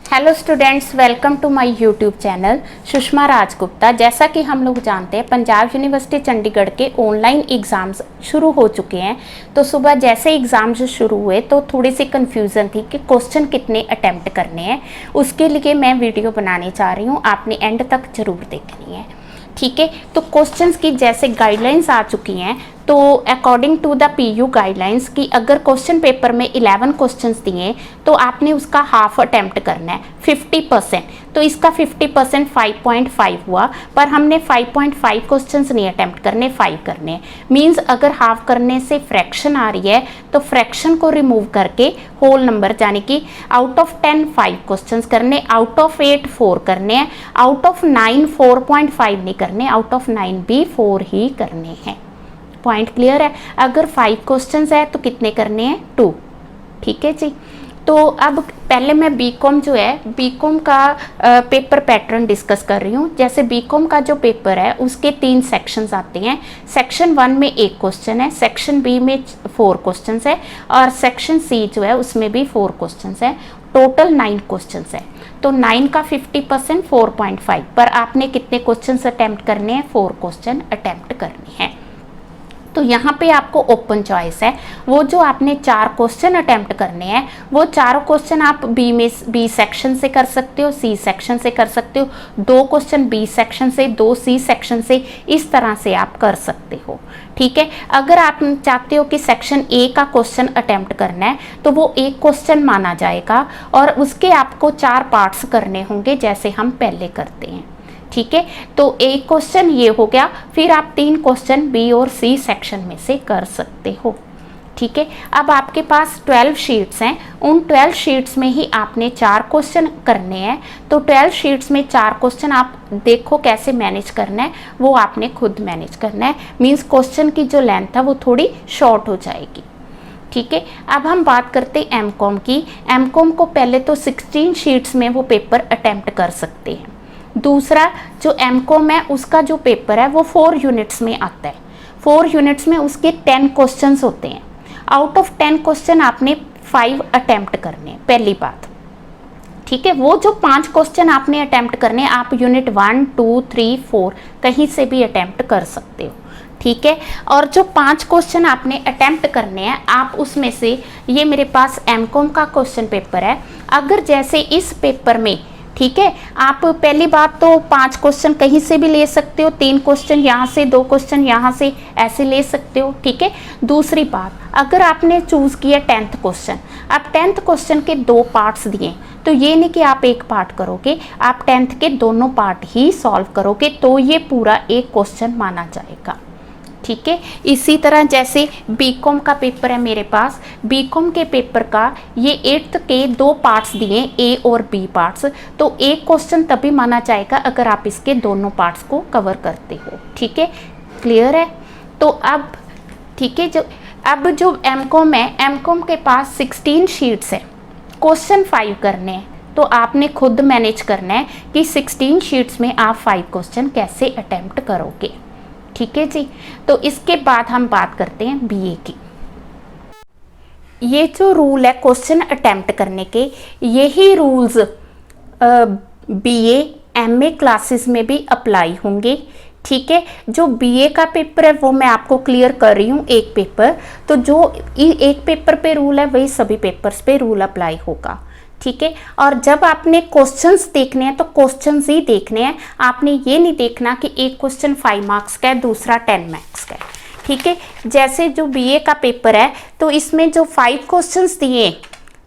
Hello students, welcome to my YouTube channel Sushma Rajgupta. जैसा कि हम लोग जानते हैं, पंजाब यूनिवर्सिटी चंडीगढ़ के ऑनलाइन एग्ज़ाम्स शुरू हो चुके हैं। तो सुबह जैसे एग्ज़ाम्स शुरू हुए तो थोड़ी सी कन्फ्यूज़न थी कि क्वेश्चन कितने अटैम्प्ट करने हैं। उसके लिए मैं वीडियो बनाने चाह रही हूँ, आपने एंड तक ज़रूर देखनी है, ठीक है। तो क्वेश्चंस की जैसे गाइडलाइंस आ चुकी हैं, तो according to the PU guidelines कि अगर क्वेश्चन पेपर में 11 क्वेश्चंस दिए तो आपने उसका हाफ अटेम्प्ट करना है 50%। तो इसका 50% 5.5 हुआ, पर हमने 5.5 क्वेश्चंस नहीं अटेम्प्ट करने, 5 करने हैं। मीन्स अगर हाफ करने से फ्रैक्शन आ रही है तो फ्रैक्शन को रिमूव करके होल नंबर, यानी कि आउट ऑफ 10 5 क्वेश्चंस करने, आउट ऑफ 8 4 करने हैं, आउट ऑफ 9 4.5 नहीं करने, आउट ऑफ 9 भी 4 ही करने हैं। पॉइंट क्लियर है। अगर 5 क्वेश्चंस है तो कितने करने हैं, 2, ठीक है जी। तो अब पहले मैं बीकॉम जो है, बीकॉम का पेपर पैटर्न डिस्कस कर रही हूँ। जैसे बीकॉम का जो पेपर है उसके 3 सेक्शंस आते हैं। सेक्शन 1 में 1 क्वेश्चन है, सेक्शन बी में 4 क्वेश्चंस है, और सेक्शन सी जो है उसमें भी 4 क्वेश्चंस है। टोटल 9 क्वेश्चंस है। तो 9 का 50% 4.5, पर आपने कितने क्वेश्चंस अटैम्प्ट करने हैं, 4 क्वेश्चन अटैम्प्ट करने हैं। तो यहाँ पे आपको ओपन चॉइस है। वो जो आपने 4 क्वेश्चन अटेम्प्ट करने हैं, वो चारों क्वेश्चन आप बी सेक्शन से कर सकते हो, सी सेक्शन से कर सकते हो, 2 क्वेश्चन बी सेक्शन से, 2 सी सेक्शन से, इस तरह से आप कर सकते हो, ठीक है। अगर आप चाहते हो कि सेक्शन ए का क्वेश्चन अटेम्प्ट करना है तो वो एक क्वेश्चन माना जाएगा और उसके आपको 4 पार्ट्स करने होंगे, जैसे हम पहले करते हैं, ठीक है। तो एक क्वेश्चन ये हो गया, फिर आप 3 क्वेश्चन बी और सी सेक्शन में से कर सकते हो, ठीक है। अब आपके पास 12 शीट्स हैं, उन 12 शीट्स में ही आपने 4 क्वेश्चन करने हैं। तो 12 शीट्स में 4 क्वेश्चन आप देखो कैसे मैनेज करना है, वो आपने खुद मैनेज करना है। मीन्स क्वेश्चन की जो लेंथ है वो थोड़ी शॉर्ट हो जाएगी, ठीक है। अब हम बात करते हैं एमकॉम की। एमकॉम को पहले तो 16 शीट्स में वो पेपर अटेम्प्ट कर सकते हैं। दूसरा जो एमकॉम है उसका जो पेपर है वो 4 यूनिट्स में आता है। 4 यूनिट्स में उसके 10 क्वेश्चंस होते हैं। आउट ऑफ 10 क्वेश्चन आपने 5 अटेम्प्ट करने हैं, पहली बात, ठीक है। वो जो 5 क्वेश्चन आपने अटेम्प्ट करने हैं, आप यूनिट 1 2 3 4 कहीं से भी अटेम्प्ट कर सकते हो, ठीक है। और जो 5 क्वेश्चन आपने अटेम्प्ट करने हैं, आप उसमें से, ये मेरे पास एमकॉम का क्वेश्चन पेपर है। अगर जैसे इस पेपर में, ठीक है, आप पहली बात तो 5 क्वेश्चन कहीं से भी ले सकते हो, 3 क्वेश्चन यहाँ से, 2 क्वेश्चन यहाँ से, ऐसे ले सकते हो, ठीक है। दूसरी बात, अगर आपने चूज किया 10th क्वेश्चन, अब 10th क्वेश्चन के 2 पार्ट्स दिए, तो ये नहीं कि आप एक पार्ट करोगे, आप 10th के दोनों पार्ट ही सॉल्व करोगे, तो ये पूरा एक क्वेश्चन माना जाएगा, ठीक है। इसी तरह जैसे बीकॉम का पेपर है मेरे पास, बीकॉम के पेपर का ये 8th के 2 पार्ट्स दिए, ए और बी पार्ट्स, तो एक क्वेश्चन तभी माना जाएगा अगर आप इसके दोनों पार्ट्स को कवर करते हो, ठीक है। क्लियर है। तो अब ठीक है, अब जो एमकॉम है, एमकॉम के पास 16 शीट्स है, क्वेश्चन 5 करने हैं। तो आपने खुद मैनेज करना है कि 16 शीट्स में आप 5 क्वेश्चन कैसे अटेम्प्ट करोगे, ठीक है जी। तो इसके बाद हम बात करते हैं बीए की। ये जो रूल है क्वेश्चन अटेम्प्ट करने के, यही रूल्स बीए एमए क्लासेस में भी अप्लाई होंगे, ठीक है। जो बीए का पेपर है वो मैं आपको क्लियर कर रही हूँ, एक पेपर, तो जो एक पेपर पे रूल है वही सभी पेपर्स पे रूल अप्लाई होगा, ठीक है। और जब आपने क्वेश्चंस देखने हैं तो क्वेश्चंस ही देखने हैं, आपने ये नहीं देखना कि एक क्वेश्चन 5 मार्क्स का है, दूसरा 10 मार्क्स का है, ठीक है। जैसे जो बीए का पेपर है तो इसमें जो 5 क्वेश्चंस दिए,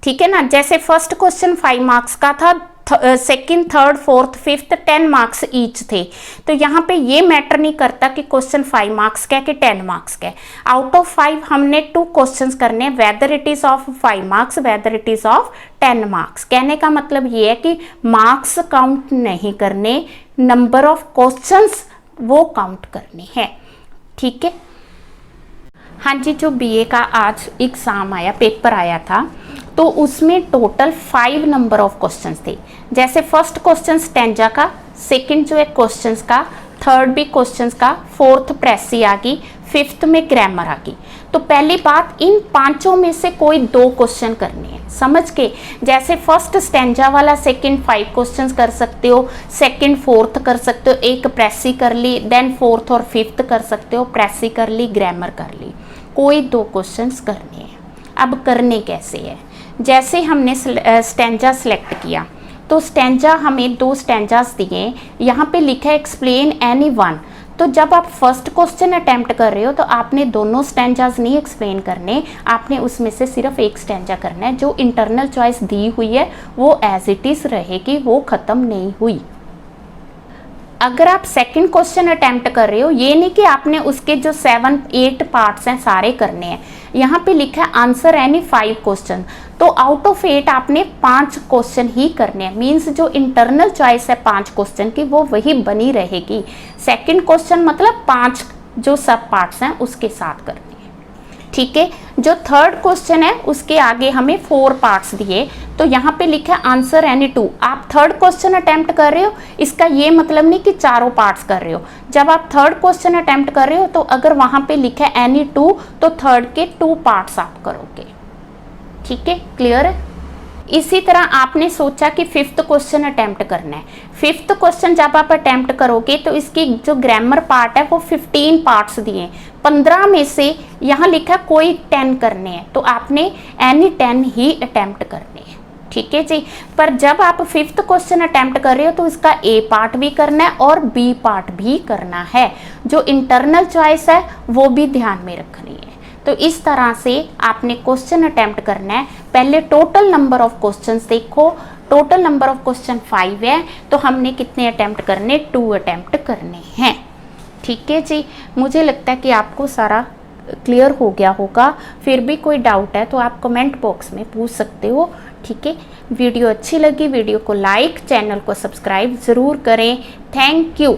ठीक है ना, जैसे फर्स्ट क्वेश्चन 5 मार्क्स का था, second, third, fourth, fifth 10 marks each थे। तो यहाँ पे ये मैटर नहीं करता कि क्वेश्चन 5 मार्क्स का है कि 10 मार्क्स का है। आउट ऑफ 5 हमने 2 क्वेश्चंस करने, whether it is of 5 marks, whether it is of 10 marks. कहने का मतलब ये है कि मार्क्स काउंट नहीं करने, नंबर ऑफ क्वेश्चंस वो काउंट करने हैं, ठीक है। हाँ जी, जो बीए का आज एग्जाम आया, पेपर आया था, तो उसमें टोटल 5 नंबर ऑफ क्वेश्चंस थे। जैसे फर्स्ट क्वेश्चन स्टैंजा का, सेकंड जो है क्वेश्चंस का, थर्ड भी क्वेश्चंस का, फोर्थ प्रेसी आ गई, फिफ्थ में ग्रामर आ गई। तो पहली बात, इन पांचों में से कोई 2 क्वेश्चन करने हैं, समझ के। जैसे फर्स्ट स्टैंजा वाला सेकंड 5 क्वेश्चंस कर सकते हो, सेकंड 4th कर सकते हो, एक प्रेसी कर ली, देन 4th और 5th कर सकते हो, प्रेसी कर ली, ग्रामर कर ली। कोई 2 क्वेश्चंस करने हैं। अब करने कैसे है, जैसे हमने स्टैंजा सेलेक्ट किया तो स्टैंजा हमें 2 स्टैंजास दिए, यहाँ पे लिखा है एक्सप्लेन एनी वन। तो जब आप फर्स्ट क्वेश्चन अटेम्प्ट कर रहे हो तो आपने दोनों स्टैंजास नहीं एक्सप्लेन करने, आपने उसमें से सिर्फ एक स्टैंजा करना है। जो इंटरनल चॉइस दी हुई है वो एज इट इज़ रहेगी, वो ख़त्म नहीं हुई। अगर आप सेकंड क्वेश्चन अटेम्प्ट कर रहे हो, ये नहीं कि आपने उसके जो 7-8 पार्ट्स हैं सारे करने हैं। यहाँ पे लिखा है आंसर एनी 5 क्वेश्चन, तो आउट ऑफ 8 आपने 5 क्वेश्चन ही करने हैं। मीन्स जो इंटरनल चॉइस है 5 क्वेश्चन की वो वही बनी रहेगी। सेकंड क्वेश्चन मतलब 5 जो सब पार्ट्स हैं उसके साथ करने हैं, ठीक है। जो थर्ड क्वेश्चन है उसके आगे हमें 4 पार्ट्स दिए, तो यहाँ पे लिखा है आंसर एनी 2। आप थर्ड क्वेश्चन अटेम्प्ट कर रहे हो, इसका ये मतलब नहीं कि चारों पार्ट्स कर रहे हो। जब आप थर्ड क्वेश्चन अटेम्प्ट कर रहे हो तो अगर वहाँ पे लिखा है एनी 2 तो थर्ड के 2 पार्ट्स आप करोगे, ठीक है, क्लियर है। इसी तरह आपने सोचा कि 5th क्वेश्चन अटेम्प्ट करना है। 5th क्वेश्चन जब आप अटेम्प्ट करोगे तो इसकी जो ग्रामर पार्ट है वो 15 पार्ट्स दिए, 15 में से यहाँ लिखा कोई 10 करने हैं, तो आपने एनी 10 ही अटेम्प्ट करने हैं, ठीक है जी। पर जब आप 5th क्वेश्चन अटेम्प्ट कर रहे हो तो इसका ए पार्ट भी करना है और बी पार्ट भी करना है। जो इंटरनल चॉइस है वो भी ध्यान में रखनी है। तो इस तरह से आपने क्वेश्चन अटेम्प्ट करना है। पहले टोटल नंबर ऑफ क्वेश्चंस देखो, टोटल नंबर ऑफ क्वेश्चन 5 है, तो हमने कितने अटेम्प्ट करने, 2 अटेम्प्ट करने हैं, ठीक है जी। मुझे लगता है कि आपको सारा क्लियर हो गया होगा। फिर भी कोई डाउट है तो आप कमेंट बॉक्स में पूछ सकते हो, ठीक है। वीडियो अच्छी लगी, वीडियो को लाइक, चैनल को सब्सक्राइब ज़रूर करें। Thank you.